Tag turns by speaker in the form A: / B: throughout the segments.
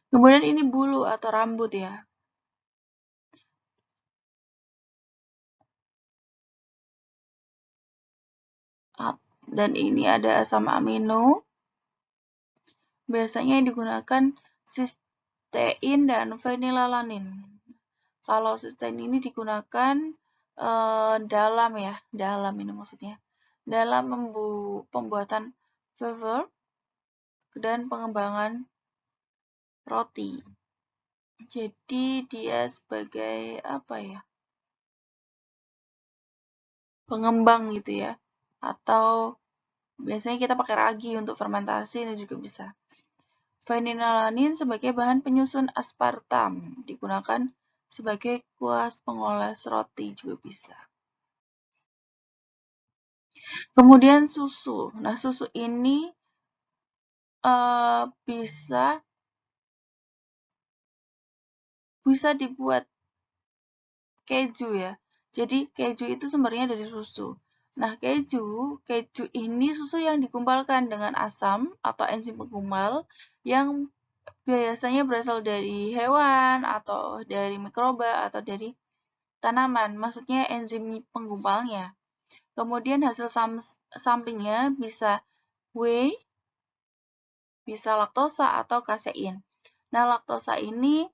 A: Kemudian ini bulu atau rambut ya. Dan ini ada asam amino. Biasanya digunakan cysteine dan phenylalanin. Kalau cysteine ini digunakan dalam ini maksudnya, dalam pembuatan wafer dan pengembangan roti. Jadi dia sebagai apa ya? Pengembang gitu ya. Atau biasanya kita pakai ragi untuk fermentasi, ini juga bisa. Phenylalanin sebagai bahan penyusun aspartam digunakan sebagai kuas pengoles roti juga bisa. Kemudian susu. Nah, susu ini bisa dibuat keju ya. Jadi keju itu sumbernya dari susu. Nah, keju ini susu yang digumpalkan dengan asam atau enzim penggumpal yang biasanya berasal dari hewan atau dari mikroba atau dari tanaman. Maksudnya enzim penggumpalnya. Kemudian hasil sampingnya bisa whey, bisa laktosa atau kasein. Nah, laktosa ini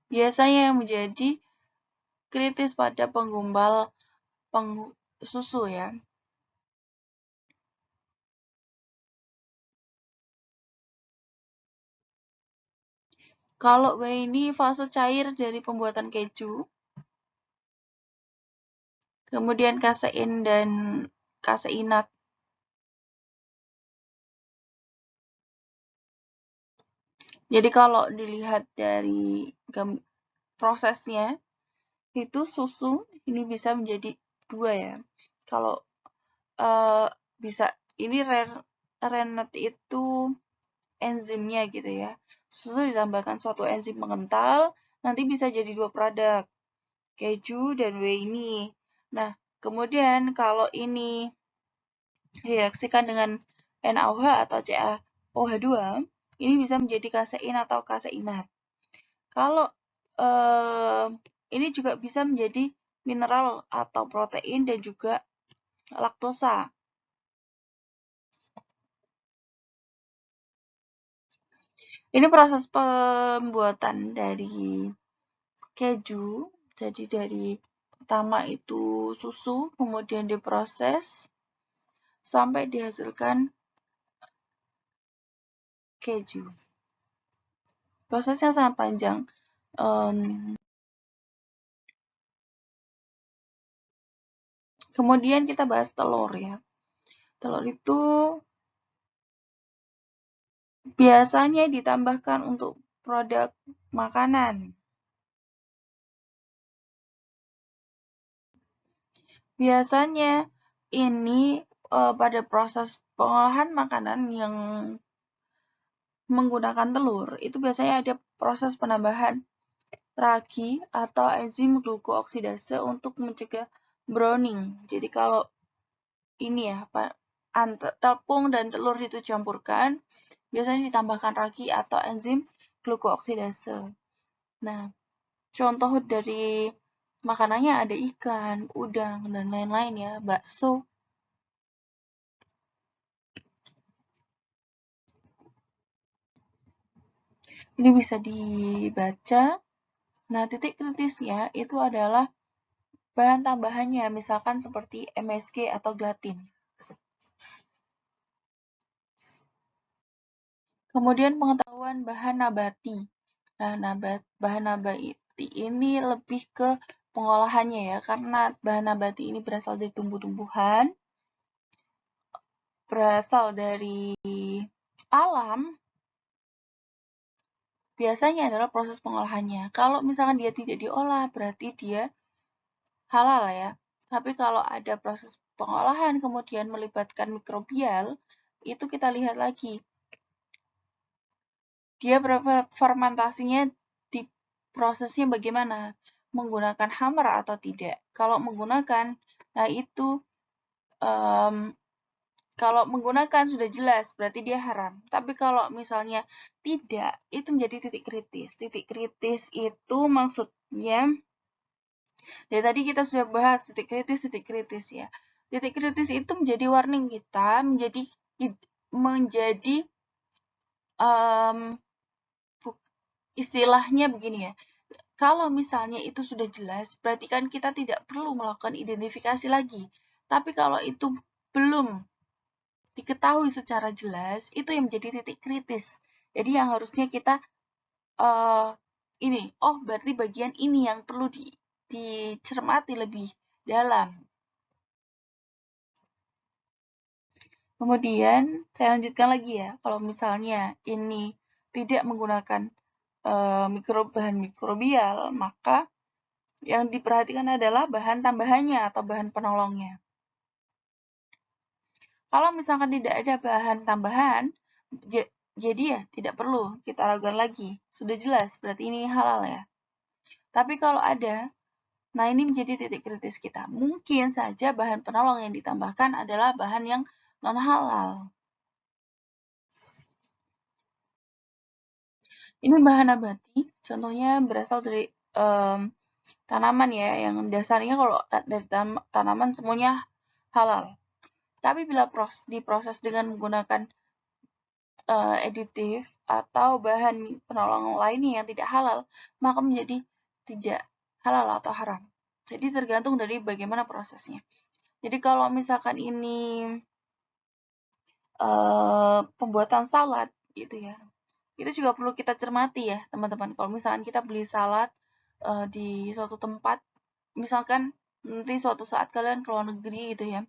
A: biasanya menjadi kritis pada penggumpal susu ya. Kalau whey ini fase cair dari pembuatan keju. Kemudian kasein dan kaseinat. Jadi kalau dilihat dari prosesnya, itu susu ini bisa menjadi dua ya. Kalau bisa, ini rennet itu enzimnya gitu ya. Susu ditambahkan suatu enzim pengental, nanti bisa jadi dua produk, keju dan whey ini. Nah, kemudian kalau ini direaksikan dengan NaOH atau CaOH2, ini bisa menjadi kasein atau kaseinat. Kalau ini juga bisa menjadi mineral atau protein dan juga laktosa. Ini proses pembuatan dari keju. Jadi dari pertama itu susu, kemudian diproses sampai dihasilkan keju. Prosesnya sangat panjang. Kemudian kita bahas telur ya. Telur itu biasanya ditambahkan untuk produk makanan. Biasanya ini pada proses pengolahan makanan yang menggunakan telur, itu biasanya ada proses penambahan ragi atau enzim glukooksidase untuk mencegah browning. Jadi kalau ini ya, tepung dan telur itu campurkan, biasanya ditambahkan ragi atau enzim glukooksidase. Nah, contoh dari makanannya ada ikan, udang, dan lain-lain ya, bakso. Ini bisa dibaca. Nah, titik kritisnya itu adalah bahan tambahannya, misalkan seperti MSG atau gelatin. Kemudian pengetahuan bahan nabati. Nah, bahan nabati ini lebih ke pengolahannya ya, karena bahan nabati ini berasal dari tumbuh-tumbuhan, berasal dari alam, biasanya adalah proses pengolahannya. Kalau misalkan dia tidak diolah, berarti dia halal ya. Tapi kalau ada proses pengolahan kemudian melibatkan mikrobial, itu kita lihat lagi. Dia fermentasinya di prosesnya bagaimana? Menggunakan hammer atau tidak? Kalau menggunakan, nah itu Kalau menggunakan sudah jelas, berarti dia haram. Tapi kalau misalnya tidak, itu menjadi titik kritis. Titik kritis itu maksudnya, dari tadi kita sudah bahas titik kritis ya. Titik kritis itu menjadi warning kita, menjadi istilahnya begini ya. Kalau misalnya itu sudah jelas, berarti kan kita tidak perlu melakukan identifikasi lagi. Tapi kalau itu belum diketahui secara jelas, itu yang menjadi titik kritis. Jadi yang harusnya kita berarti bagian ini yang perlu dicermati lebih dalam. Kemudian saya lanjutkan lagi ya, kalau misalnya ini tidak menggunakan bahan mikrobial, maka yang diperhatikan adalah bahan tambahannya atau bahan penolongnya. Kalau misalkan tidak ada bahan tambahan, jadi ya tidak perlu kita ragukan lagi. Sudah jelas, berarti ini halal ya. Tapi kalau ada, nah ini menjadi titik kritis kita. Mungkin saja bahan penolong yang ditambahkan adalah bahan yang non-halal. Ini bahan nabati, contohnya berasal dari tanaman ya, yang dasarnya kalau dari tanaman semuanya halal. Tapi bila diproses dengan menggunakan aditif atau bahan penolong lainnya yang tidak halal, maka menjadi tidak halal atau haram. Jadi tergantung dari bagaimana prosesnya. Jadi kalau misalkan ini pembuatan salad gitu ya, itu juga perlu kita cermati ya teman-teman. Kalau misalkan kita beli salad di suatu tempat, misalkan nanti suatu saat kalian ke luar negeri gitu ya,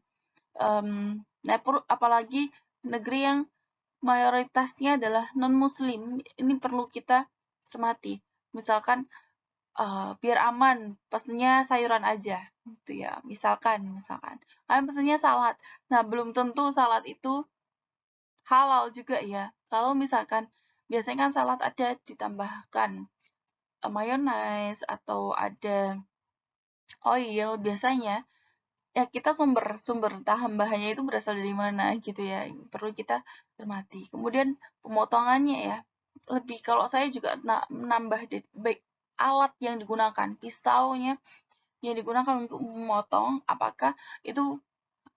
A: apalagi negeri yang mayoritasnya adalah non-muslim, ini perlu kita cermati. Misalkan biar aman, pesennya sayuran aja gitu ya. Misalkan kalian pesennya salad. Nah, belum tentu salad itu halal juga ya. Kalau misalkan biasanya kan salad ada ditambahkan mayonnaise atau ada oil, biasanya ya kita sumber bahannya itu berasal dari mana gitu ya, perlu kita cermati. Kemudian pemotongannya ya, lebih kalau saya juga menambah baik alat yang digunakan, pisaunya yang digunakan untuk memotong, apakah itu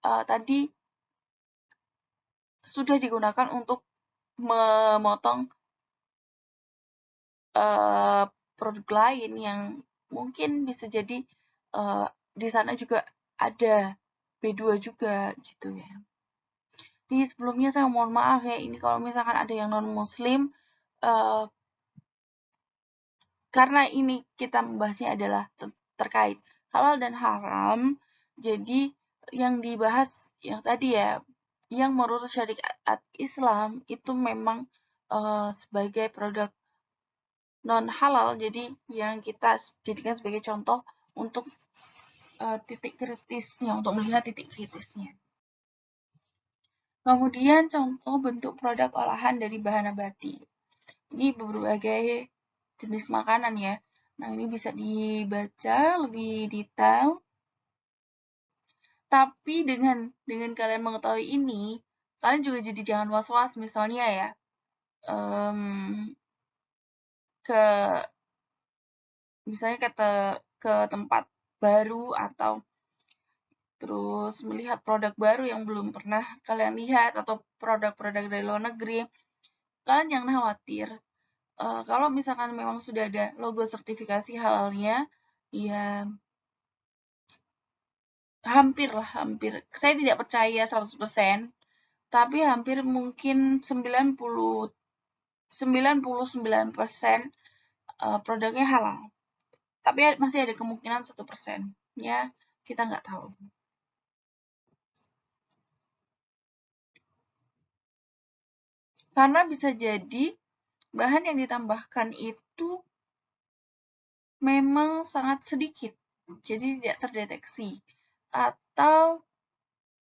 A: tadi sudah digunakan untuk memotong produk lain yang mungkin bisa jadi di sana juga ada B2 juga gitu ya. Jadi sebelumnya saya mohon maaf ya, ini kalau misalkan ada yang non-muslim, karena ini kita membahasnya adalah terkait halal dan haram, jadi yang dibahas yang tadi ya, yang menurut syariat Islam itu memang sebagai produk non halal, jadi yang kita jadikan sebagai contoh untuk titik kritisnya, untuk melihat titik kritisnya. Kemudian contoh bentuk produk olahan dari bahan nabati. Ini berbagai jenis makanan ya. Nah, ini bisa dibaca lebih detail. Tapi dengan kalian mengetahui ini, kalian juga jadi jangan was-was misalnya ya. Ke misalnya ke tempat baru atau terus melihat produk baru yang belum pernah kalian lihat atau produk-produk dari luar negeri, kalian jangan khawatir. Kalau misalkan memang sudah ada logo sertifikasi halalnya, ya hampir. Saya tidak percaya 100%, tapi hampir mungkin 99% produknya halal. Tapi masih ada kemungkinan 1%. Ya, kita nggak tahu. Karena bisa jadi bahan yang ditambahkan itu memang sangat sedikit, jadi tidak terdeteksi. Atau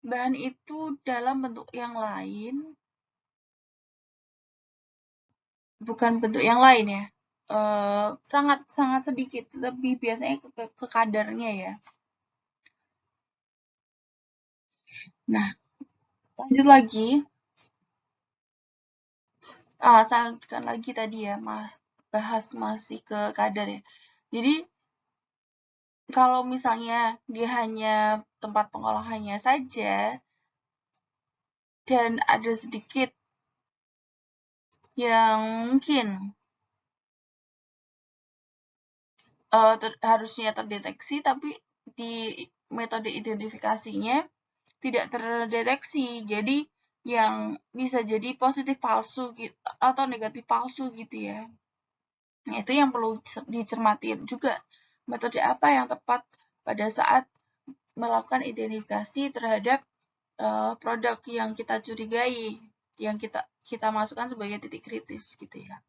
A: bahan itu dalam bentuk yang lain, bukan bentuk yang lain ya, sangat sedikit, lebih biasanya ke kadarnya ya. Nah, Lanjut lagi. Saya lanjutkan lagi tadi ya, bahas masih ke kadar ya. Jadi, kalau misalnya dia hanya tempat pengolahannya saja, dan ada sedikit yang mungkin harusnya terdeteksi, tapi di metode identifikasinya tidak terdeteksi. Jadi yang bisa jadi positif palsu gitu, atau negatif palsu gitu ya. Nah, itu yang perlu dicermati juga. Metode apa yang tepat pada saat melakukan identifikasi terhadap produk yang kita curigai, yang kita masukkan sebagai titik kritis gitu ya.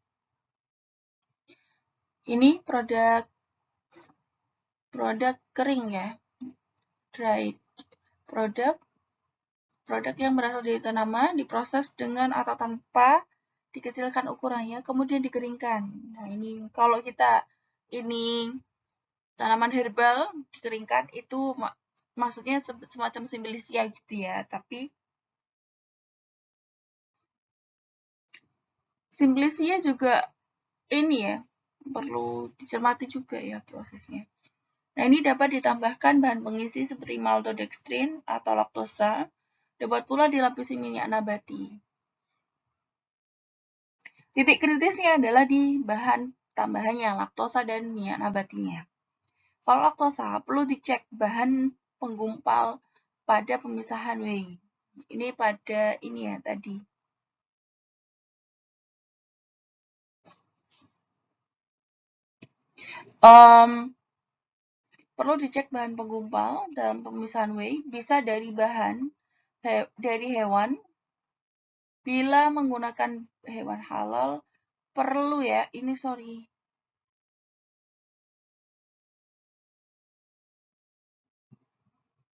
A: Ini produk kering ya, dried produk yang berasal dari tanaman diproses dengan atau tanpa dikecilkan ukurannya kemudian dikeringkan. Nah, ini kalau kita ini tanaman herbal dikeringkan itu maksudnya semacam simbilisia gitu ya, tapi simbilisia juga ini ya perlu dicermati juga ya prosesnya. Nah, ini dapat ditambahkan bahan pengisi seperti maltodextrin atau laktosa, dapat pula dilapisi minyak nabati. Titik kritisnya adalah di bahan tambahannya, laktosa dan minyak nabatinya. Kalau laktosa, perlu dicek bahan penggumpal pada pemisahan whey. Ini pada ini ya tadi. Perlu dicek bahan penggumpal dalam pemisahan whey, bisa dari dari hewan. Bila menggunakan hewan halal, perlu ya, ini sorry.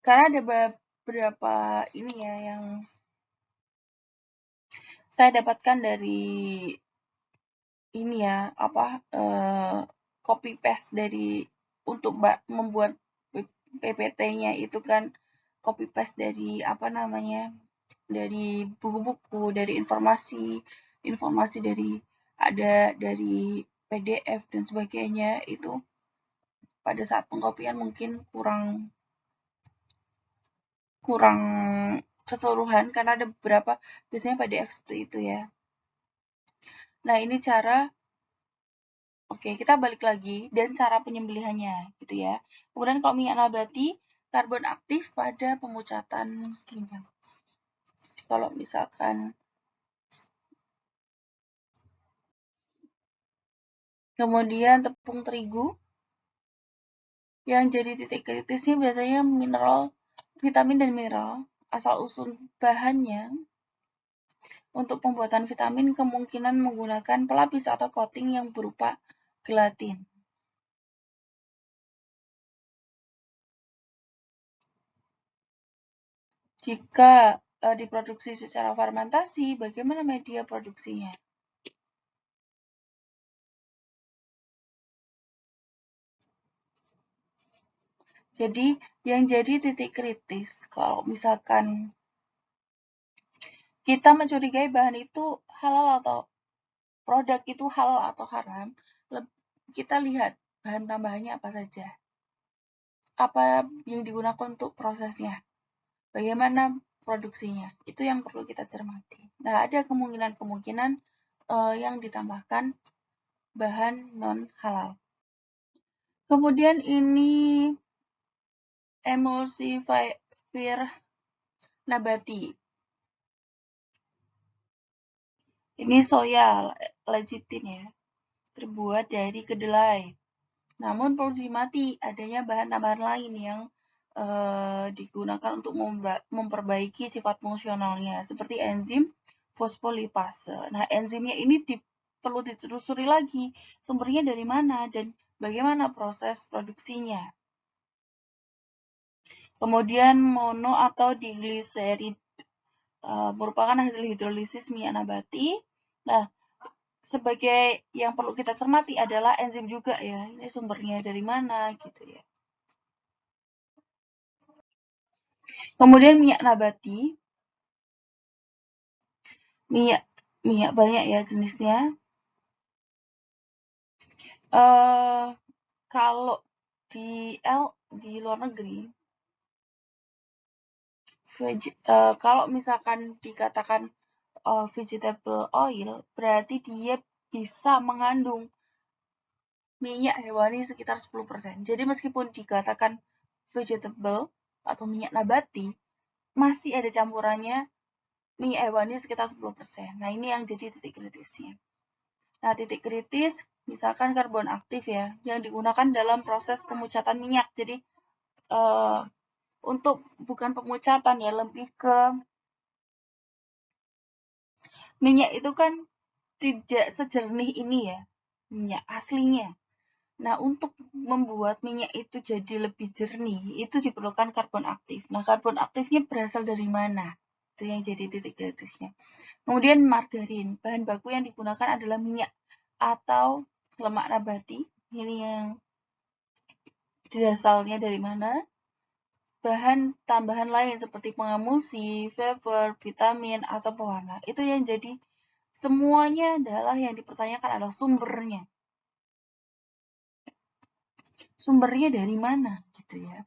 A: Karena ada beberapa ini ya yang saya dapatkan dari ini ya, copy paste dari untuk membuat PPT-nya itu kan copy paste dari apa namanya? Dari buku-buku, dari informasi dari ada dari PDF dan sebagainya itu pada saat pengkopian mungkin kurang kurang keseluruhan karena ada beberapa biasanya PDF seperti itu ya. Nah, ini cara oke, kita balik lagi dan cara penyembelihannya gitu ya. Kemudian kalau minyak nabati karbon aktif pada pemucatan minyak. Kalau misalkan kemudian tepung terigu yang jadi titik kritisnya biasanya vitamin dan mineral. Asal usul bahannya untuk pembuatan vitamin kemungkinan menggunakan pelapis atau coating yang berupa gelatin. Jika diproduksi secara fermentasi, bagaimana media produksinya? Jadi, yang jadi titik kritis, kalau misalkan kita mencurigai bahan itu halal atau produk itu halal atau haram, kita lihat bahan tambahannya apa saja. Apa yang digunakan untuk prosesnya. Bagaimana produksinya. Itu yang perlu kita cermati. Nah, ada kemungkinan-kemungkinan yang ditambahkan bahan non-halal. Kemudian ini emulsifier nabati. Ini soya lecithin ya, terbuat dari kedelai. Namun perlu dicermati adanya bahan tambahan lain yang digunakan untuk memperbaiki sifat fungsionalnya, seperti enzim fosfolipase. Nah, enzimnya ini perlu ditelusuri lagi sumbernya dari mana dan bagaimana proses produksinya. Kemudian mono atau digliserid merupakan hasil hidrolisis minyak nabati. Nah, sebagai yang perlu kita cermati adalah enzim juga ya. Ini sumbernya dari mana gitu ya. Kemudian minyak nabati minyak banyak ya jenisnya. Kalau di luar negeri, kalau misalkan dikatakan vegetable oil, berarti dia bisa mengandung minyak hewani sekitar 10%. Jadi meskipun dikatakan vegetable atau minyak nabati, masih ada campurannya minyak hewani sekitar 10%. Nah, ini yang jadi titik kritisnya. Nah, titik kritis misalkan karbon aktif ya, yang digunakan dalam proses pemucatan minyak. Jadi, untuk bukan pemucatan ya, lebih ke minyak itu kan tidak sejernih ini ya, minyak aslinya. Nah, untuk membuat minyak itu jadi lebih jernih, itu diperlukan karbon aktif. Nah, karbon aktifnya berasal dari mana? Itu yang jadi titik kritisnya. Kemudian margarin, bahan baku yang digunakan adalah minyak atau lemak nabati. Ini yang asalnya dari mana? Bahan tambahan lain seperti pengemulsi, flavor, vitamin, atau pewarna. Itu yang jadi semuanya adalah yang dipertanyakan adalah sumbernya. Sumbernya dari mana gitu ya.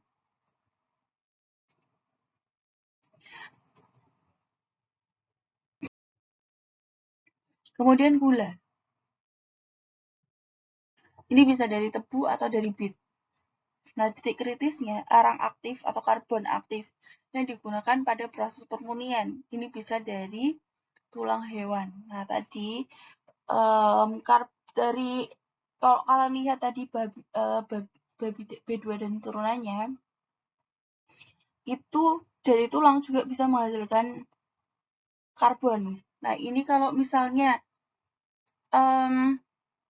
A: Kemudian gula. Ini bisa dari tebu atau dari bit. Nah, titik kritisnya arang aktif atau karbon aktif yang digunakan pada proses permunian. Ini bisa dari tulang hewan. Nah, tadi dari kalau kalian lihat tadi babi B2 dan turunannya, itu dari tulang juga bisa menghasilkan karbon. Nah, ini kalau misalnya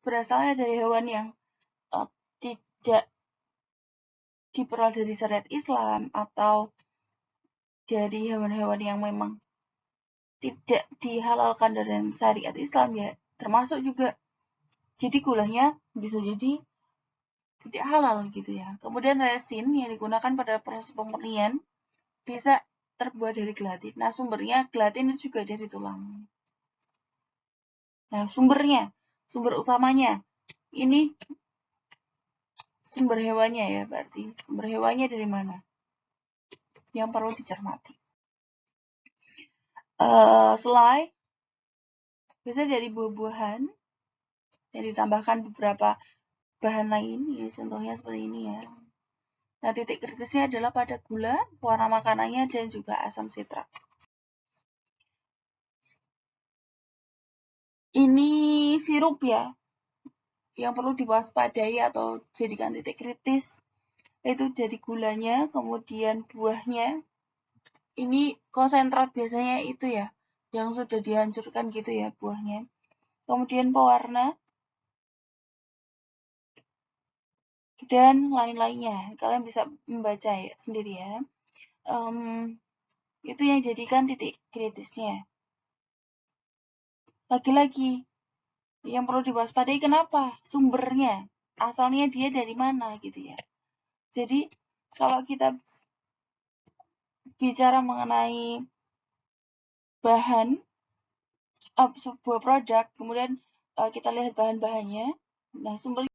A: berasalnya dari hewan yang tidak diperoleh dari syariat Islam atau dari hewan-hewan yang memang tidak dihalalkan dari syariat Islam ya, termasuk juga jadi gulanya bisa jadi tidak halal gitu ya. Kemudian resin yang digunakan pada proses pemurnian bisa terbuat dari gelatin. Nah, sumbernya gelatin itu juga dari tulang. Nah, sumber utamanya ini sumber hewannya ya, berarti sumber hewannya dari mana? Yang perlu dicermati. Selai bisa dari buah-buahan yang ditambahkan beberapa bahan lain, ya, contohnya seperti ini ya. Nah, titik kritisnya adalah pada gula, warna makanannya, dan juga asam sitrat. Ini sirup ya, yang perlu diwaspadai atau jadikan titik kritis, itu dari gulanya, kemudian buahnya. Ini konsentrat biasanya itu ya, yang sudah dihancurkan gitu ya buahnya. Kemudian pewarna, dan lain-lainnya. Kalian bisa membaca ya sendiri ya. Itu yang jadikan titik kritisnya. Lagi-lagi, yang perlu diwaspadai kenapa? Sumbernya, asalnya dia dari mana gitu ya. Jadi, kalau kita bicara mengenai bahan, sebuah produk, kemudian kita lihat bahan-bahannya, nah sumbernya